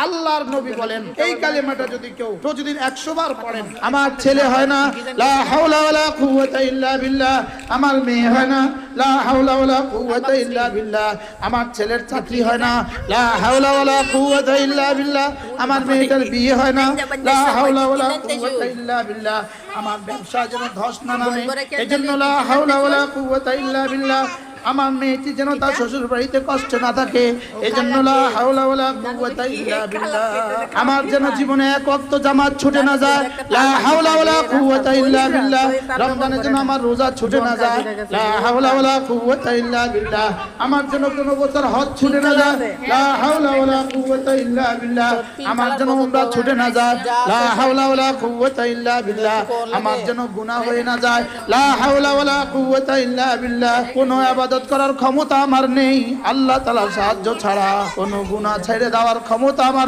আল্লাহর নবী বলেন এই কালেমাটা যদি কেউ প্রতিদিন 100 বার পড়েন, আমার ছেলে হয় না, লা হাওলা ওয়ালা কুওয়াতা ইল্লা বিল্লাহ, আমার মেয়ে হয় না, লা হাওলা ওয়ালা কুওয়াতা ইল্লা বিল্লাহ, আমার ছেলের চাকরি হয় না, লা হাওলা ওয়ালা কুওয়াতা ইল্লা বিল্লাহ, আমার মেয়েটার বিয়ে হয় না, লা হাওলা ওয়ালা কুওয়াতা ইল্লা বিল্লাহ, আমার ব্যবসা যেন ধস না নামে, এজন্য লা হাওলা ওয়ালা কুওয়াতা ইল্লা বিল্লাহ, আমার মেয়েটি যেন তার শ্বশুর বাড়িতে কষ্ট না থাকে, এজন্য লা হাওলা ওয়ালা কুওয়াতা ইল্লা বিল্লাহ, আমার যেন জীবনে এক ওয়াক্ত জামাত ছুটে না যায়, লা হাওলা ওয়ালা কুওয়াতা ইল্লা বিল্লাহ, রমজানে যেন আমার রোজা ছুটে না যায়, লা হাওলা ওয়ালা কুওয়াতা ইল্লা বিল্লাহ, আমার যেন কোনো বছর হজ ছুটে না যায়, লা হাওলা ওয়ালা কুওয়াতা ইল্লা বিল্লাহ, আমার যেন উমরা ছুটে না যায়, লা হাওলা ওয়ালা কুওয়াতা ইল্লা বিল্লাহ, আমার যেন গুনাহ হয়ে না যায়, লা হাওলা ওয়ালা কুওয়াতা ইল্লা বিল্লাহ, কোনো ইবাদত করার ক্ষমতা আমার নেই আল্লাহ তাআলার সাহায্য ছাড়া, কোনো গুনাহ ছেড়ে দেওয়ার ক্ষমতা আমার